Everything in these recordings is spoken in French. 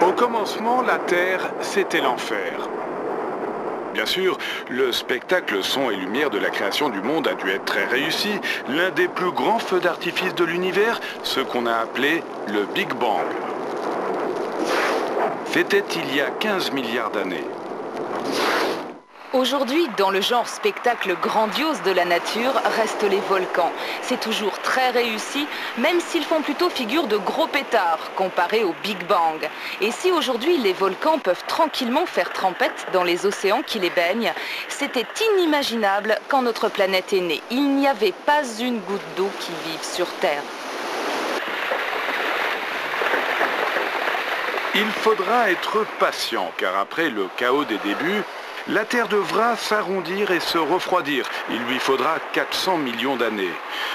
Au commencement, la Terre, c'était l'enfer. Bien sûr, le spectacle son et lumière de la création du monde a dû être très réussi. L'un des plus grands feux d'artifice de l'univers, ce qu'on a appelé le Big Bang. C'était il y a 15 milliards d'années. Aujourd'hui, dans le genre spectacle grandiose de la nature, restent les volcans. C'est toujours très réussi, même s'ils font plutôt figure de gros pétards, comparés au Big Bang. Et si aujourd'hui les volcans peuvent tranquillement faire trempette dans les océans qui les baignent, c'était inimaginable quand notre planète est née. Il n'y avait pas une goutte d'eau qui vive sur Terre. Il faudra être patient, car après le chaos des débuts, la Terre devra s'arrondir et se refroidir. Il lui faudra 400 millions d'années.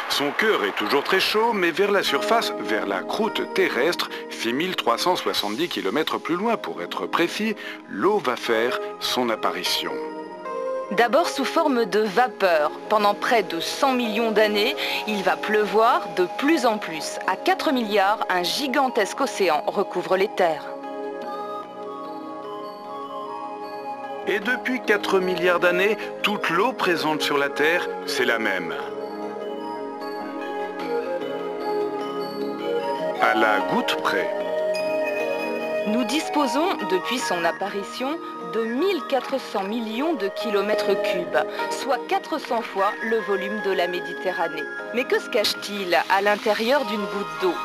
Son cœur est toujours très chaud, mais vers la surface, vers la croûte terrestre, 6370 km plus loin pour être précis, l'eau va faire son apparition. D'abord sous forme de vapeur. Pendant près de 100 millions d'années, il va pleuvoir de plus en plus. À 4 milliards, un gigantesque océan recouvre les terres. Et depuis 4 milliards d'années, toute l'eau présente sur la Terre, c'est la même. À la goutte près. Nous disposons, depuis son apparition, de 1400 millions de kilomètres cubes, soit 400 fois le volume de la Méditerranée. Mais que se cache-t-il à l'intérieur d'une goutte d'eau?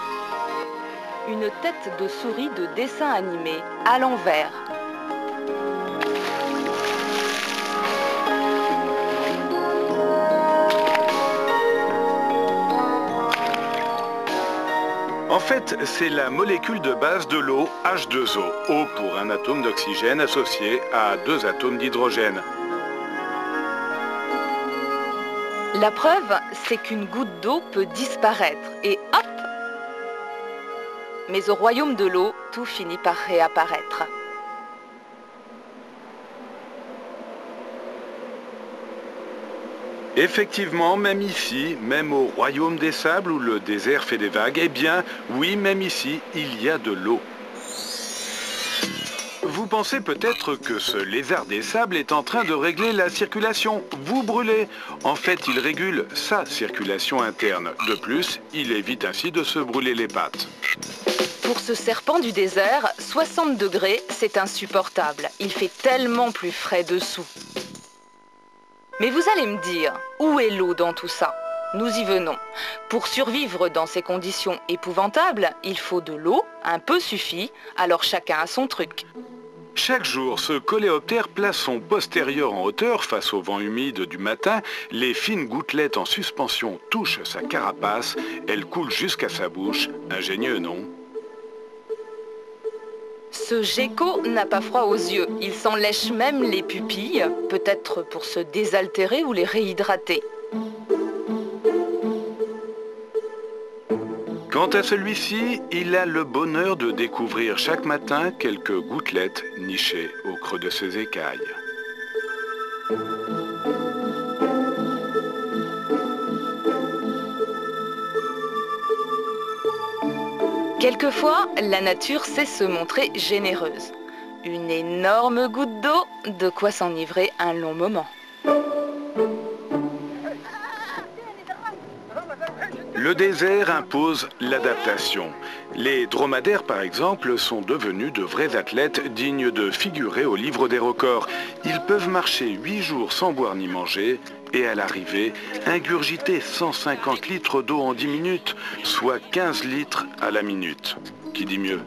Une tête de souris de dessin animé, à l'envers. En fait, c'est la molécule de base de l'eau, H2O. O pour un atome d'oxygène associé à 2 atomes d'hydrogène. La preuve, c'est qu'une goutte d'eau peut disparaître et hop! Mais au royaume de l'eau, tout finit par réapparaître. Effectivement, même ici, même au royaume des sables où le désert fait des vagues, eh bien, oui, même ici, il y a de l'eau. Vous pensez peut-être que ce lézard des sables est en train de régler la circulation. Vous brûlez. En fait, il régule sa circulation interne. De plus, il évite ainsi de se brûler les pattes. Pour ce serpent du désert, 60 degrés, c'est insupportable. Il fait tellement plus frais dessous. Mais vous allez me dire, où est l'eau dans tout ça? Nous y venons. Pour survivre dans ces conditions épouvantables, il faut de l'eau, un peu suffit, alors chacun a son truc. Chaque jour, ce coléoptère place son postérieur en hauteur face au vent humide du matin. Les fines gouttelettes en suspension touchent sa carapace. Elles coulent jusqu'à sa bouche. Ingénieux, non? Ce gecko n'a pas froid aux yeux. Il s'en lèche même les pupilles, peut-être pour se désaltérer ou les réhydrater. Quant à celui-ci, il a le bonheur de découvrir chaque matin quelques gouttelettes nichées au creux de ses écailles. Quelquefois, la nature sait se montrer généreuse. Une énorme goutte d'eau, de quoi s'enivrer un long moment. Le désert impose l'adaptation. Les dromadaires, par exemple, sont devenus de vrais athlètes dignes de figurer au livre des records. Ils peuvent marcher 8 jours sans boire ni manger et à l'arrivée, ingurgiter 150 litres d'eau en 10 minutes, soit 15 litres à la minute. Qui dit mieux?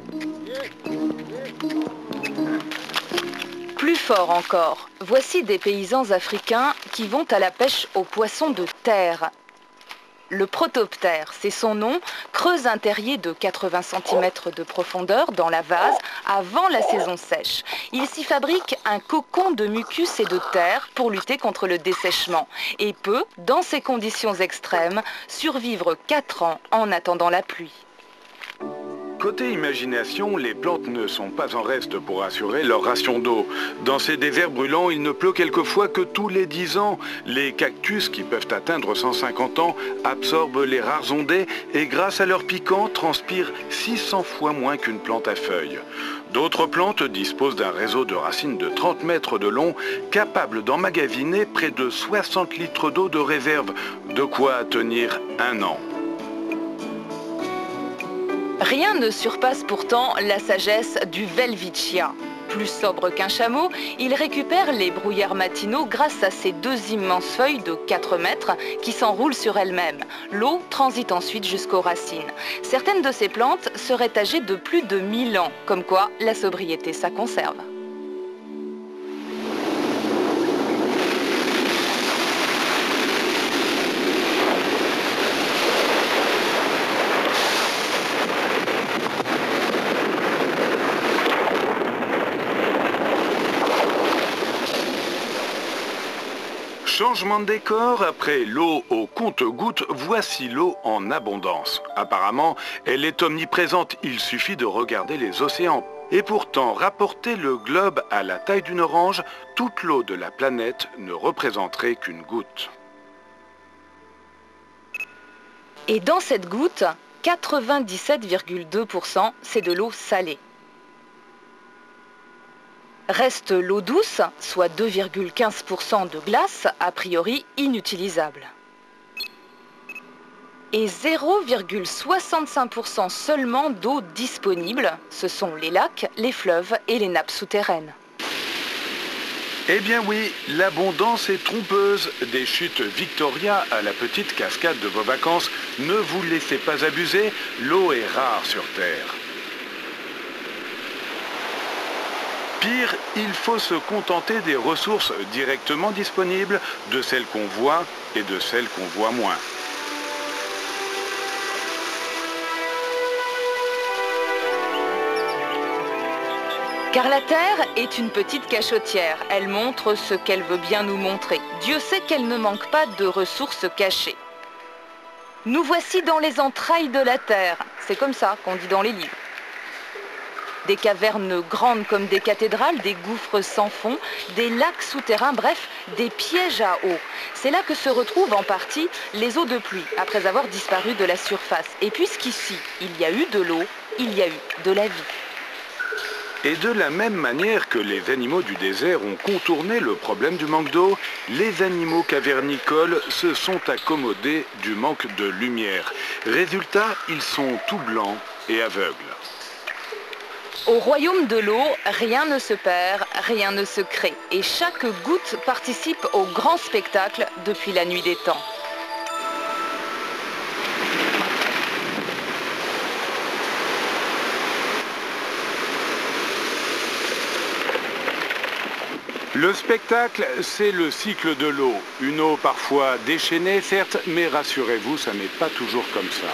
Plus fort encore, voici des paysans africains qui vont à la pêche aux poissons de terre. Le protoptère, c'est son nom, creuse un terrier de 80 cm de profondeur dans la vase avant la saison sèche. Il s'y fabrique un cocon de mucus et de terre pour lutter contre le dessèchement et peut, dans ces conditions extrêmes, survivre 4 ans en attendant la pluie. Côté imagination, les plantes ne sont pas en reste pour assurer leur ration d'eau. Dans ces déserts brûlants, il ne pleut quelquefois que tous les 10 ans. Les cactus, qui peuvent atteindre 150 ans, absorbent les rares ondées et grâce à leur piquant, transpirent 600 fois moins qu'une plante à feuilles. D'autres plantes disposent d'un réseau de racines de 30 mètres de long, capable d'emmagasiner près de 60 litres d'eau de réserve, de quoi tenir un an. Rien ne surpasse pourtant la sagesse du welwitschia. Plus sobre qu'un chameau, il récupère les brouillards matinaux grâce à ses 2 immenses feuilles de 4 mètres qui s'enroulent sur elles-mêmes. L'eau transite ensuite jusqu'aux racines. Certaines de ces plantes seraient âgées de plus de 1000 ans, comme quoi la sobriété ça conserve. Changement de décor, après l'eau au compte-gouttes, voici l'eau en abondance. Apparemment, elle est omniprésente, il suffit de regarder les océans. Et pourtant, rapporter le globe à la taille d'une orange, toute l'eau de la planète ne représenterait qu'une goutte. Et dans cette goutte, 97,2% c'est de l'eau salée. Reste l'eau douce, soit 2,15% de glace, a priori inutilisable. Et 0,65% seulement d'eau disponible, ce sont les lacs, les fleuves et les nappes souterraines. Eh bien oui, l'abondance est trompeuse. Des chutes Victoria à la petite cascade de vos vacances, ne vous laissez pas abuser, l'eau est rare sur Terre. Pire, il faut se contenter des ressources directement disponibles, de celles qu'on voit et de celles qu'on voit moins. Car la Terre est une petite cachotière, elle montre ce qu'elle veut bien nous montrer. Dieu sait qu'elle ne manque pas de ressources cachées. Nous voici dans les entrailles de la Terre, c'est comme ça qu'on dit dans les livres. Des cavernes grandes comme des cathédrales, des gouffres sans fond, des lacs souterrains, bref, des pièges à eau. C'est là que se retrouvent en partie les eaux de pluie, après avoir disparu de la surface. Et puisqu'ici, il y a eu de l'eau, il y a eu de la vie. Et de la même manière que les animaux du désert ont contourné le problème du manque d'eau, les animaux cavernicoles se sont accommodés du manque de lumière. Résultat, ils sont tout blancs et aveugles. Au royaume de l'eau, rien ne se perd, rien ne se crée. Et chaque goutte participe au grand spectacle depuis la nuit des temps. Le spectacle, c'est le cycle de l'eau. Une eau parfois déchaînée, certes, mais rassurez-vous, ça n'est pas toujours comme ça.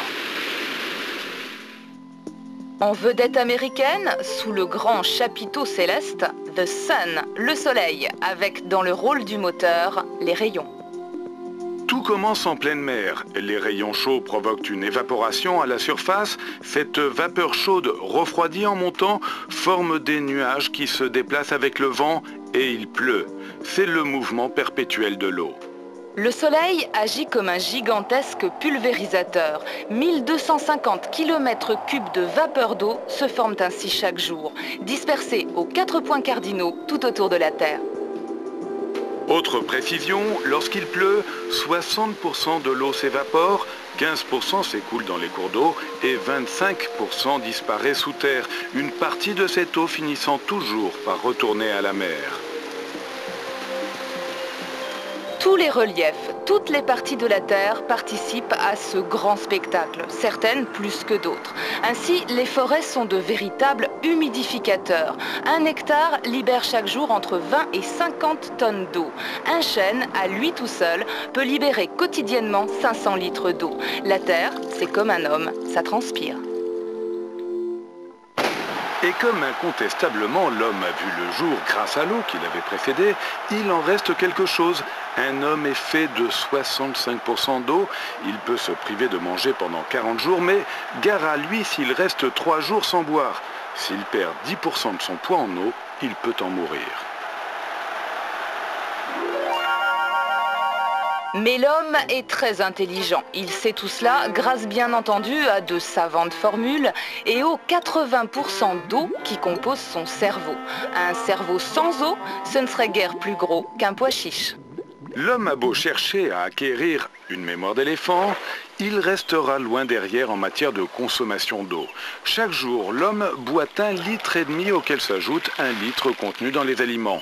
En vedette américaine, sous le grand chapiteau céleste, The Sun, le soleil, avec dans le rôle du moteur, les rayons. Tout commence en pleine mer. Les rayons chauds provoquent une évaporation à la surface. Cette vapeur chaude refroidie en montant forme des nuages qui se déplacent avec le vent et il pleut. C'est le mouvement perpétuel de l'eau. Le soleil agit comme un gigantesque pulvérisateur. 1250 km3 de vapeur d'eau se forment ainsi chaque jour, dispersés aux 4 points cardinaux tout autour de la Terre. Autre précision, lorsqu'il pleut, 60% de l'eau s'évapore, 15% s'écoule dans les cours d'eau et 25% disparaît sous terre, une partie de cette eau finissant toujours par retourner à la mer. Tous les reliefs, toutes les parties de la Terre participent à ce grand spectacle, certaines plus que d'autres. Ainsi, les forêts sont de véritables humidificateurs. Un hectare libère chaque jour entre 20 et 50 tonnes d'eau. Un chêne, à lui tout seul, peut libérer quotidiennement 500 litres d'eau. La Terre, c'est comme un homme, ça transpire. Et comme incontestablement l'homme a vu le jour grâce à l'eau qui l'avait précédé, il en reste quelque chose. Un homme est fait de 65% d'eau. Il peut se priver de manger pendant 40 jours, mais gare à lui s'il reste 3 jours sans boire. S'il perd 10% de son poids en eau, il peut en mourir. Mais l'homme est très intelligent. Il sait tout cela grâce bien entendu à de savantes formules et aux 80% d'eau qui composent son cerveau. Un cerveau sans eau, ce ne serait guère plus gros qu'un pois chiche. L'homme a beau chercher à acquérir une mémoire d'éléphant, il restera loin derrière en matière de consommation d'eau. Chaque jour, l'homme boit 1,5 litre auquel s'ajoute 1 litre contenu dans les aliments.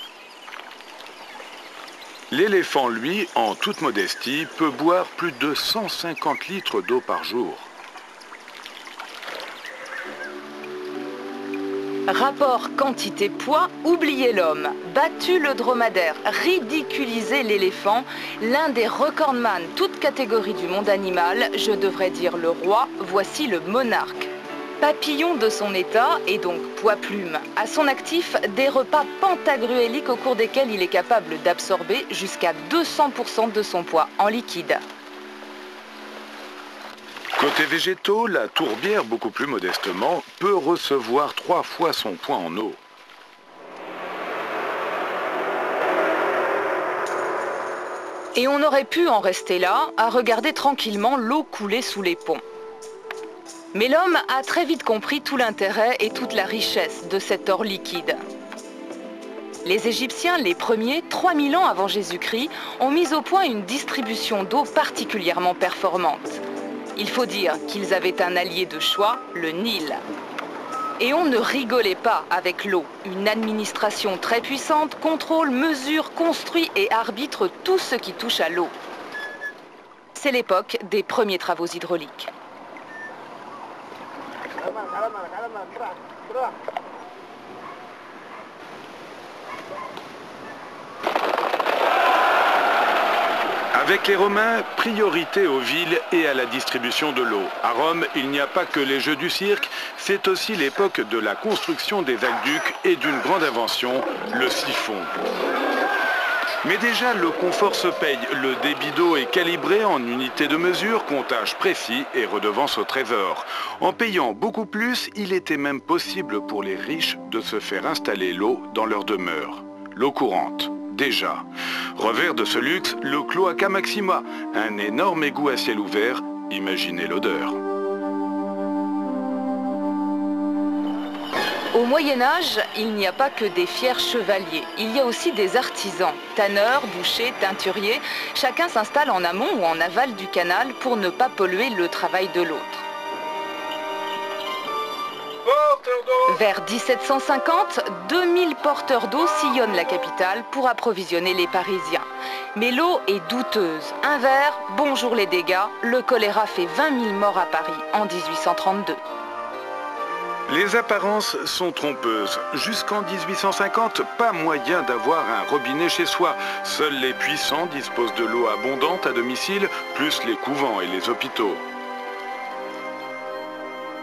L'éléphant, lui, en toute modestie, peut boire plus de 150 litres d'eau par jour. Rapport quantité-poids, oubliez l'homme. Battu le dromadaire, ridiculisé l'éléphant, l'un des recordman, toute catégorie du monde animal, je devrais dire le roi, voici le monarque. Papillon de son état et donc poids-plume. À son actif, des repas pentagruéliques au cours desquels il est capable d'absorber jusqu'à 200% de son poids en liquide. Côté végétaux, la tourbière, beaucoup plus modestement, peut recevoir 3 fois son poids en eau. Et on aurait pu en rester là, à regarder tranquillement l'eau couler sous les ponts. Mais l'homme a très vite compris tout l'intérêt et toute la richesse de cet or liquide. Les Égyptiens, les premiers, 3000 ans avant Jésus-Christ, ont mis au point une distribution d'eau particulièrement performante. Il faut dire qu'ils avaient un allié de choix, le Nil. Et on ne rigolait pas avec l'eau. Une administration très puissante contrôle, mesure, construit et arbitre tout ce qui touche à l'eau. C'est l'époque des premiers travaux hydrauliques. Avec les Romains, priorité aux villes et à la distribution de l'eau. À Rome, il n'y a pas que les jeux du cirque, c'est aussi l'époque de la construction des aqueducs et d'une grande invention, le siphon. Mais déjà, le confort se paye. Le débit d'eau est calibré en unités de mesure, comptage précis et redevance au trésor. En payant beaucoup plus, il était même possible pour les riches de se faire installer l'eau dans leur demeure. L'eau courante, déjà. Revers de ce luxe, le Cloaca Maxima, un énorme égout à ciel ouvert. Imaginez l'odeur. Au Moyen-Âge, il n'y a pas que des fiers chevaliers. Il y a aussi des artisans, tanneurs, bouchers, teinturiers. Chacun s'installe en amont ou en aval du canal pour ne pas polluer le travail de l'autre. Vers 1750, 2000 porteurs d'eau sillonnent la capitale pour approvisionner les Parisiens. Mais l'eau est douteuse. Un verre, bonjour les dégâts, le choléra fait 20 000 morts à Paris en 1832. Les apparences sont trompeuses. Jusqu'en 1850, pas moyen d'avoir un robinet chez soi. Seuls les puissants disposent de l'eau abondante à domicile, plus les couvents et les hôpitaux.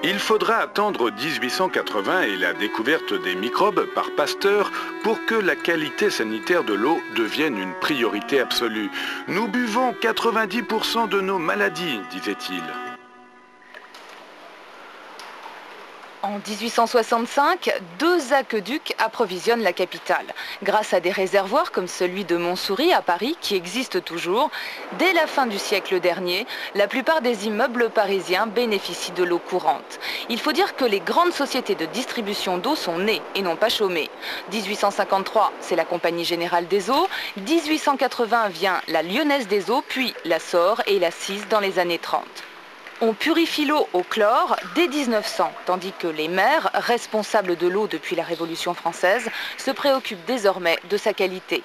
Il faudra attendre 1880 et la découverte des microbes par Pasteur pour que la qualité sanitaire de l'eau devienne une priorité absolue. Nous buvons 90% de nos maladies, disait-il. En 1865, 2 aqueducs approvisionnent la capitale. Grâce à des réservoirs comme celui de Montsouris à Paris, qui existe toujours, dès la fin du siècle dernier, la plupart des immeubles parisiens bénéficient de l'eau courante. Il faut dire que les grandes sociétés de distribution d'eau sont nées et n'ont pas chômé. 1853, c'est la Compagnie Générale des Eaux. 1880 vient la Lyonnaise des Eaux, puis la Sor et la Cise dans les années 30. On purifie l'eau au chlore dès 1900, tandis que les maires, responsables de l'eau depuis la Révolution française, se préoccupent désormais de sa qualité.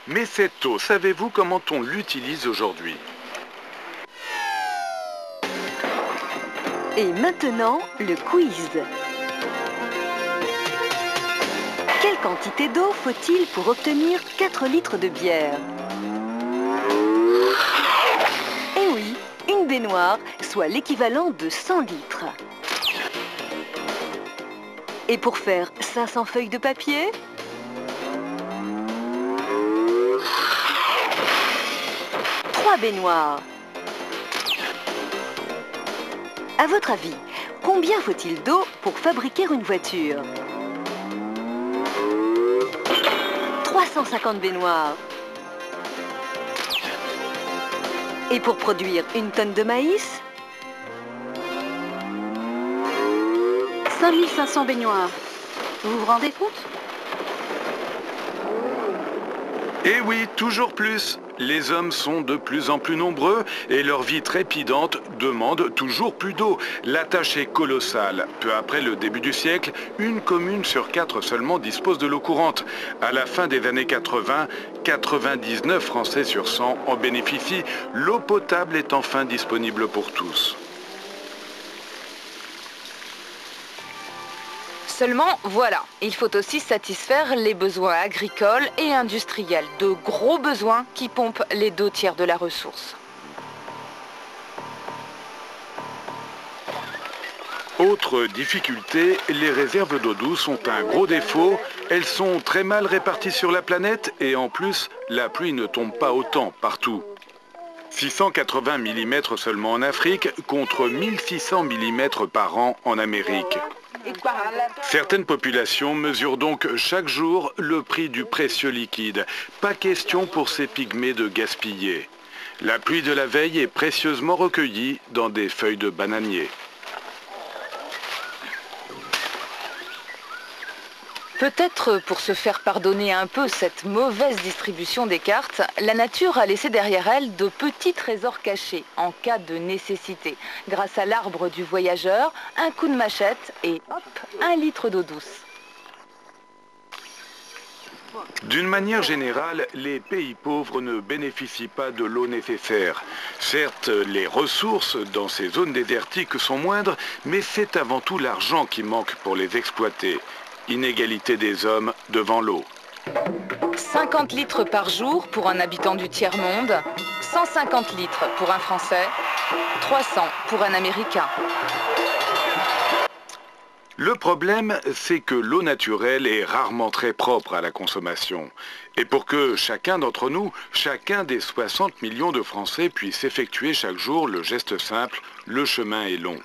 Mais cette eau, savez-vous comment on l'utilise aujourd'hui? Et maintenant, le quiz. Quelle quantité d'eau faut-il pour obtenir 4 litres de bière? Eh oui, une baignoire, soit l'équivalent de 100 litres. Et pour faire 500 feuilles de papier? Trois baignoires. À votre avis, combien faut-il d'eau pour fabriquer une voiture? 350 baignoires. Et pour produire une tonne de maïs? 5500 baignoires. Vous vous rendez compte? Et oui, toujours plus. Les hommes sont de plus en plus nombreux et leur vie trépidante demande toujours plus d'eau. La tâche est colossale. Peu après le début du siècle, une commune sur 4 seulement dispose de l'eau courante. À la fin des années 80, 99 Français sur 100 en bénéficient. L'eau potable est enfin disponible pour tous. Seulement, voilà, il faut aussi satisfaire les besoins agricoles et industriels, de gros besoins qui pompent les 2/3 de la ressource. Autre difficulté, les réserves d'eau douce ont un gros défaut. Elles sont très mal réparties sur la planète et en plus, la pluie ne tombe pas autant partout. 680 mm seulement en Afrique contre 1600 mm par an en Amérique. Certaines populations mesurent donc chaque jour le prix du précieux liquide. Pas question pour ces pygmées de gaspiller. La pluie de la veille est précieusement recueillie dans des feuilles de bananier. Peut-être pour se faire pardonner un peu cette mauvaise distribution des cartes, la nature a laissé derrière elle de petits trésors cachés en cas de nécessité. Grâce à l'arbre du voyageur, un coup de machette et hop, 1 litre d'eau douce. D'une manière générale, les pays pauvres ne bénéficient pas de l'eau nécessaire. Certes, les ressources dans ces zones désertiques sont moindres, mais c'est avant tout l'argent qui manque pour les exploiter. Inégalité des hommes devant l'eau. 50 litres par jour pour un habitant du tiers-monde, 150 litres pour un Français, 300 pour un Américain. Le problème, c'est que l'eau naturelle est rarement très propre à la consommation. Et pour que chacun d'entre nous, chacun des 60 millions de Français puisse effectuer chaque jour le geste simple, le chemin est long.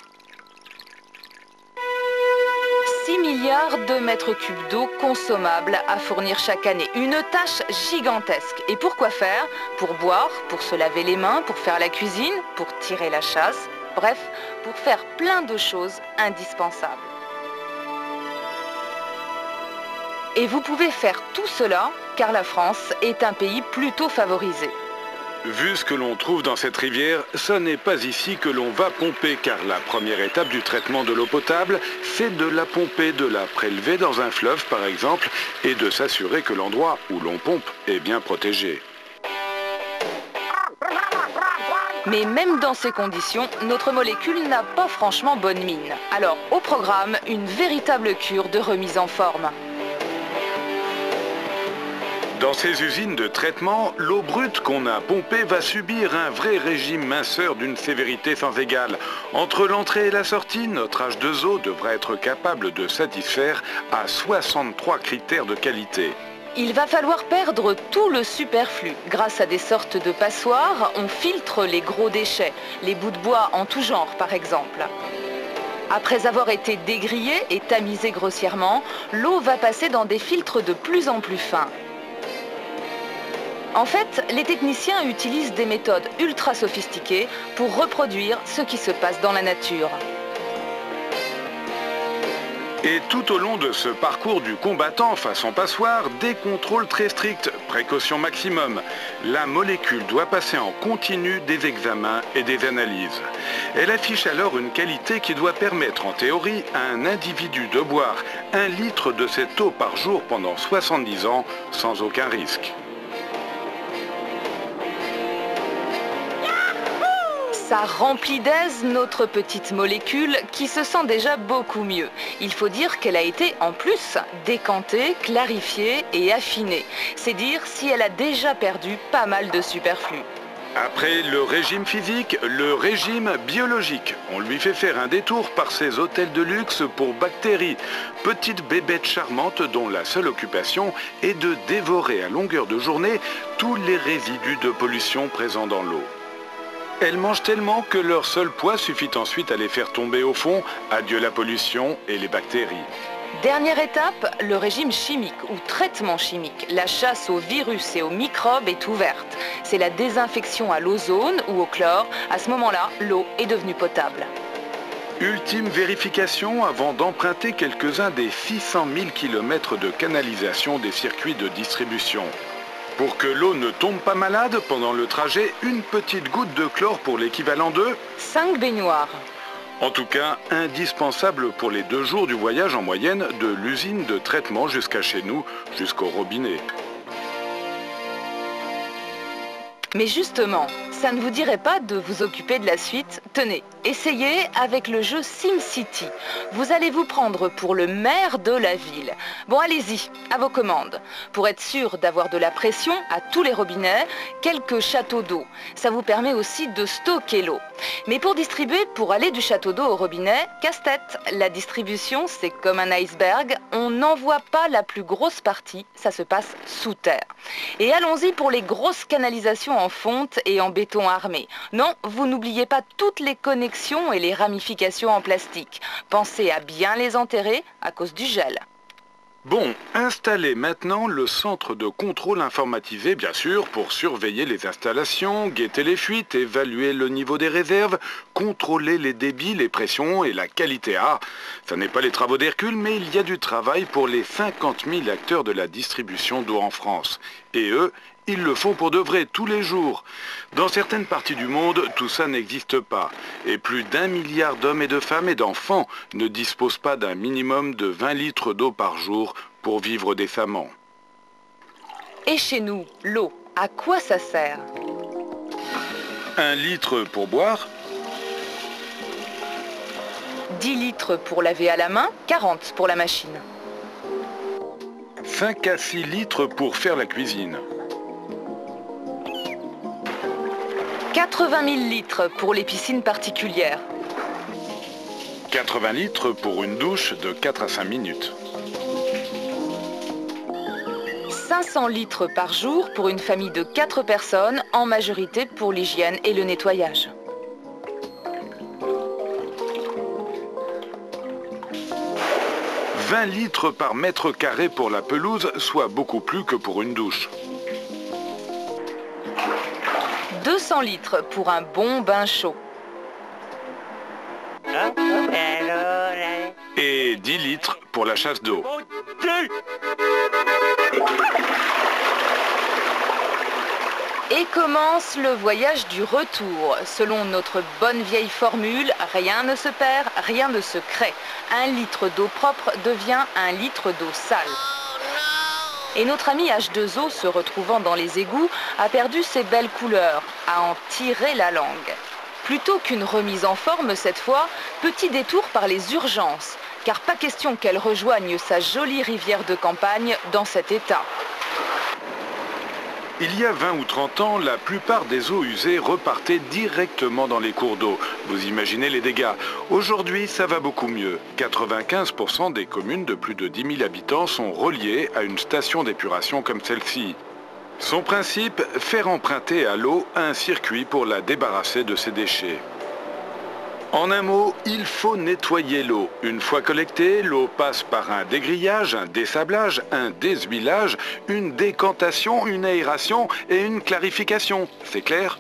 6 milliards de mètres cubes d'eau consommables à fournir chaque année. Une tâche gigantesque. Et pour quoi faire? Pour boire, pour se laver les mains, pour faire la cuisine, pour tirer la chasse. Bref, pour faire plein de choses indispensables. Et vous pouvez faire tout cela car la France est un pays plutôt favorisé. Vu ce que l'on trouve dans cette rivière, ce n'est pas ici que l'on va pomper, car la première étape du traitement de l'eau potable, c'est de la pomper, de la prélever dans un fleuve par exemple, et de s'assurer que l'endroit où l'on pompe est bien protégé. Mais même dans ces conditions, notre molécule n'a pas franchement bonne mine. Alors, au programme, une véritable cure de remise en forme. Dans ces usines de traitement, l'eau brute qu'on a pompée va subir un vrai régime minceur d'une sévérité sans égale. Entre l'entrée et la sortie, notre H2O devra être capable de satisfaire à 63 critères de qualité. Il va falloir perdre tout le superflu. Grâce à des sortes de passoires, on filtre les gros déchets, les bouts de bois en tout genre par exemple. Après avoir été dégrillée et tamisée grossièrement, l'eau va passer dans des filtres de plus en plus fins. En fait, les techniciens utilisent des méthodes ultra sophistiquées pour reproduire ce qui se passe dans la nature. Et tout au long de ce parcours du combattant façon passoire, des contrôles très stricts, précaution maximum. La molécule doit passer en continu des examens et des analyses. Elle affiche alors une qualité qui doit permettre en théorie à un individu de boire 1 litre de cette eau par jour pendant 70 ans sans aucun risque. Ça remplit d'aise notre petite molécule qui se sent déjà beaucoup mieux. Il faut dire qu'elle a été en plus décantée, clarifiée et affinée. C'est dire si elle a déjà perdu pas mal de superflu. Après le régime physique, le régime biologique. On lui fait faire un détour par ces hôtels de luxe pour bactéries, petites bébêtes charmantes dont la seule occupation est de dévorer à longueur de journée tous les résidus de pollution présents dans l'eau. Elles mangent tellement que leur seul poids suffit ensuite à les faire tomber au fond. Adieu la pollution et les bactéries. Dernière étape, le régime chimique ou traitement chimique. La chasse aux virus et aux microbes est ouverte. C'est la désinfection à l'ozone ou au chlore. À ce moment-là, l'eau est devenue potable. Ultime vérification avant d'emprunter quelques-uns des 600 000 km de canalisation des circuits de distribution. Pour que l'eau ne tombe pas malade pendant le trajet, une petite goutte de chlore pour l'équivalent de 5 baignoires. En tout cas, indispensable pour les 2 jours du voyage en moyenne de l'usine de traitement jusqu'à chez nous, jusqu'au robinet. Mais justement, ça ne vous dirait pas de vous occuper de la suite? Tenez, essayez avec le jeu SimCity. Vous allez vous prendre pour le maire de la ville. Bon, allez-y, à vos commandes. Pour être sûr d'avoir de la pression à tous les robinets, quelques châteaux d'eau. Ça vous permet aussi de stocker l'eau. Mais pour distribuer, pour aller du château d'eau au robinet, casse-tête. La distribution, c'est comme un iceberg. On n'envoie pas la plus grosse partie, ça se passe sous terre. Et allons-y pour les grosses canalisations en fonte et en béton armé. Non, vous n'oubliez pas toutes les connexions et les ramifications en plastique. Pensez à bien les enterrer à cause du gel. Bon, installez maintenant le centre de contrôle informatisé, bien sûr, pour surveiller les installations, guetter les fuites, évaluer le niveau des réserves, contrôler les débits, les pressions et la qualité. Ah, ça n'est pas les travaux d'Hercule, mais il y a du travail pour les 50 000 acteurs de la distribution d'eau en France. Et eux, ils le font pour de vrai tous les jours. Dans certaines parties du monde, tout ça n'existe pas. Et plus d'1 milliard d'hommes et de femmes et d'enfants ne disposent pas d'un minimum de 20 litres d'eau par jour pour vivre décemment. Et chez nous, l'eau, à quoi ça sert? 1 litre pour boire, 10 litres pour laver à la main, 40 pour la machine. 5 à 6 litres pour faire la cuisine. 80 000 litres pour les piscines particulières. 80 litres pour une douche de 4 à 5 minutes. 500 litres par jour pour une famille de 4 personnes, en majorité pour l'hygiène et le nettoyage. « 20 litres par mètre carré pour la pelouse, soit beaucoup plus que pour une douche. 200 litres pour un bon bain chaud. Et 10 litres pour la chasse d'eau. Et commence le voyage du retour. Selon notre bonne vieille formule, rien ne se perd, rien ne se crée. 1 litre d'eau propre devient 1 litre d'eau sale. Et notre ami H2O, se retrouvant dans les égouts, a perdu ses belles couleurs, a en tiré la langue. Plutôt qu'une remise en forme cette fois, petit détour par les urgences, car pas question qu'elle rejoigne sa jolie rivière de campagne dans cet état. Il y a 20 ou 30 ans, la plupart des eaux usées repartaient directement dans les cours d'eau. Vous imaginez les dégâts. Aujourd'hui, ça va beaucoup mieux. 95% des communes de plus de 10 000 habitants sont reliées à une station d'épuration comme celle-ci. Son principe, faire emprunter à l'eau un circuit pour la débarrasser de ses déchets. En un mot, il faut nettoyer l'eau. Une fois collectée, l'eau passe par un dégrillage, un dessablage, un déshuilage, une décantation, une aération et une clarification. C'est clair ?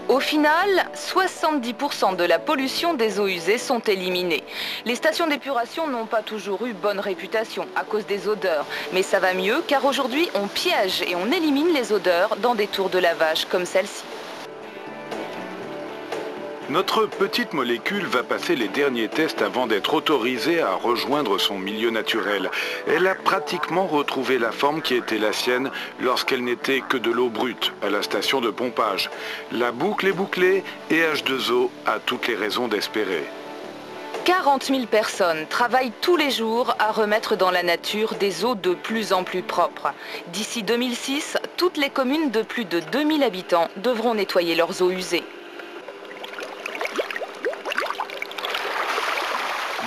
Au final, 70% de la pollution des eaux usées sont éliminées. Les stations d'épuration n'ont pas toujours eu bonne réputation à cause des odeurs. Mais ça va mieux car aujourd'hui, on piège et on élimine les odeurs dans des tours de lavage comme celle-ci. Notre petite molécule va passer les derniers tests avant d'être autorisée à rejoindre son milieu naturel. Elle a pratiquement retrouvé la forme qui était la sienne lorsqu'elle n'était que de l'eau brute à la station de pompage. La boucle est bouclée et H2O a toutes les raisons d'espérer. 40 000 personnes travaillent tous les jours à remettre dans la nature des eaux de plus en plus propres. D'ici 2006, toutes les communes de plus de 2000 habitants devront nettoyer leurs eaux usées.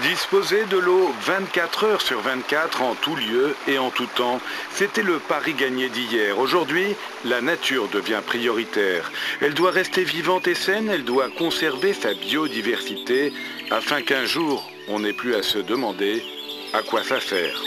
Disposer de l'eau 24 heures sur 24 en tout lieu et en tout temps, c'était le pari gagné d'hier. Aujourd'hui, la nature devient prioritaire. Elle doit rester vivante et saine, elle doit conserver sa biodiversité afin qu'un jour, on n'ait plus à se demander à quoi ça sert.